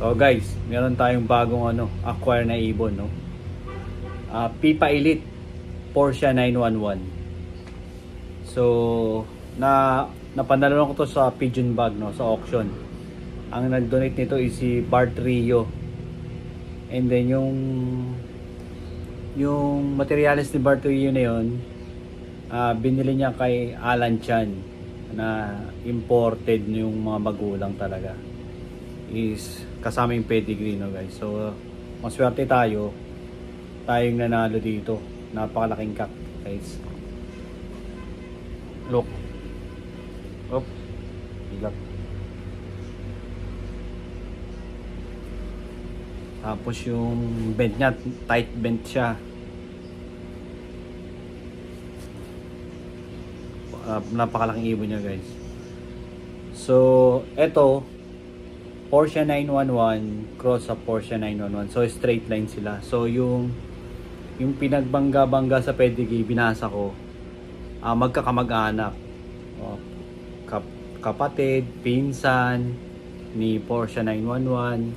So guys, meron tayong bagong acquire na ibon, no. Pipa Elite Porsche 911. So napanalo ko to sa Pigeon Bag, no, sa auction. Ang nag-donate nito is si Bart Rio. And then yung materials ni Bart Rio na yun, binili niya kay Alan Chan na imported yung mga magulang talaga. Is kasama yung pedigree, no guys. So maswerte tayong nanalo dito. Napakalaking kak, guys. Look. Op. Hilap. Tapos yung bent niya, tight bent siya. Napakalaking ibon niya, guys. So eto Porsche 911 cross sa Porsche 911. So straight line sila. So yung pinagbangga-bangga sa pedigree, binasa ko, magkakamag-anak. Kapatid, pinsan ni Porsche 911.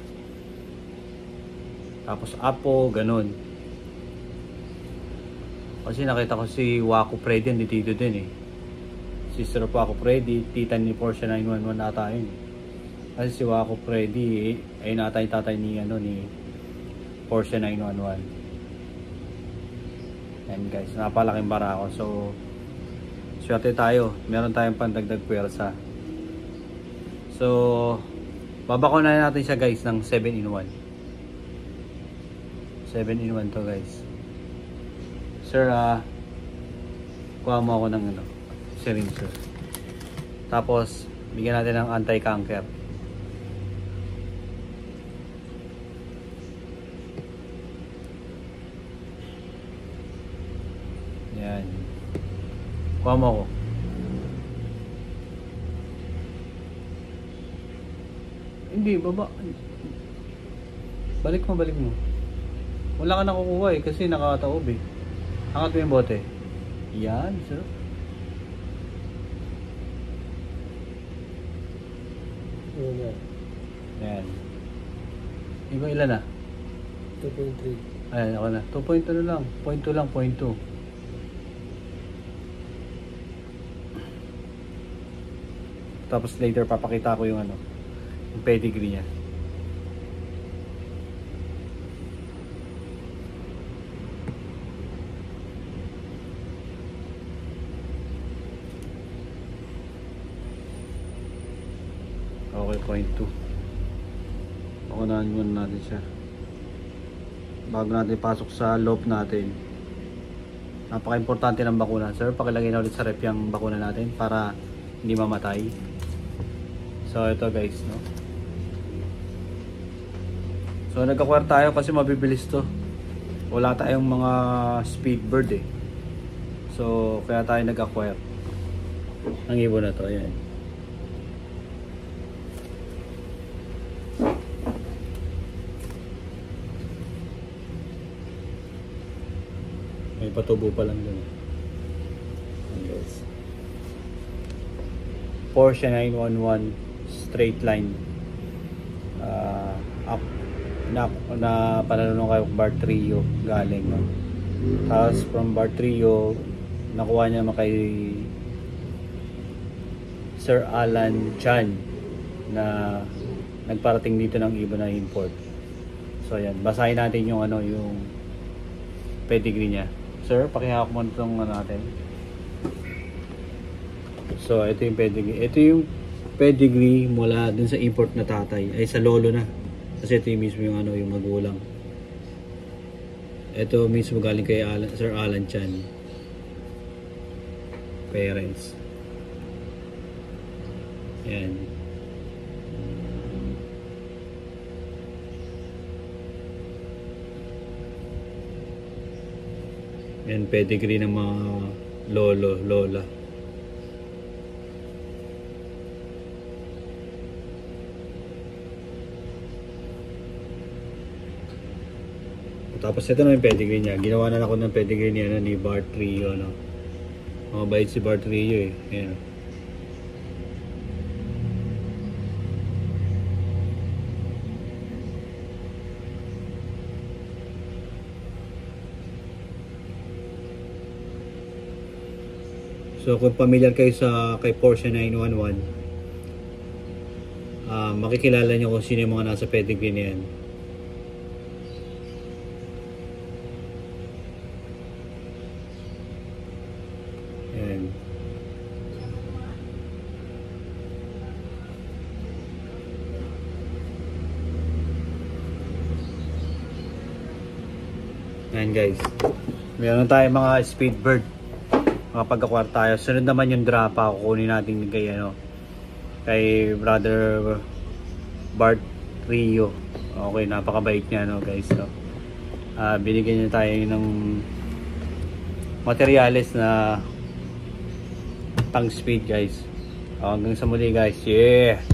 Tapos apo, ganun. Kasi nakita ko si Waco Freddy, dito din eh. Sister of Waco Freddy, tita ni Porsche 911 ata yun. Kasi si Waco Freddy ay tatay ni Porsche 911. Yan guys, napalaking barako. So swerte tayo, meron tayong pandagdag pwersa. So babakunan natin siya guys ng 7-in-1. 7-in-1 to guys. Sir, kuha mo ako ng syringe. Tapos bigyan natin ng anti-cancer. Yan. Kuha mo ako. Hindi, baba. Balik mo. Wala ka nakukuha eh, kasi nakataob eh. Angat mo yung bote. Yan, sir. Yan. Iba ilan na? 2.3. Ayan, ako na. 2.2 lang. 0.2 lang, 0.2. Tapos later papakita ko yung yung pedigree niya. Okay, 0.2. Pakunahan muna natin siya bago natin pasok sa loop natin. Napaka-importante ng bakuna. Sir, pakilagay na ulit sa rep yung bakuna natin para hindi mamatay. So ito guys, no. So nag-acquire tayo kasi mabibilis to. Wala tayong mga speed bird eh. So kaya tayo nag-acquire ng ibon na to. Ayan. May patubo pa lang dun. Yes. Porsche 911 straight line. Up na panalo kay Bart Rio galing, no. Tapos from Bart Rio nakuha niya kay Sir Alan Chan na nagparating dito ng ibon na import. So ayan, basahin natin yung yung pedigree niya. Sir, pakihawak mo itong natin. So ito yung pedigree. Ito yung pedigree mula dun sa import na tatay, ay sa lolo na. Kasi ito yung mismo yung yung magulang. Ito mismo galing kay Sir Alan Chan. Parents. Yan. Yan pedigree ng mga lolo, lola. Tapos ito na yung pedigree niya. Ginawa na ako ng pedigree niya ni Bart Rio, no. Mabait si Bart Rio eh. Ayan. So kung familiar kayo sa kay Porsche 911, makikilala nyo kung sino yung mga nasa pedigree na yan. Ayan. Ayan guys, meron tayo mga Speedbird, makapag-acquire tayo. Sunod naman yung Drapa, kukunin natin kay kay brother Bart Rio. Okay, napakabait niya guys. So, binigyan niya tayo ng materials na pang speed guys. Hanggang sa muli guys. Yeah.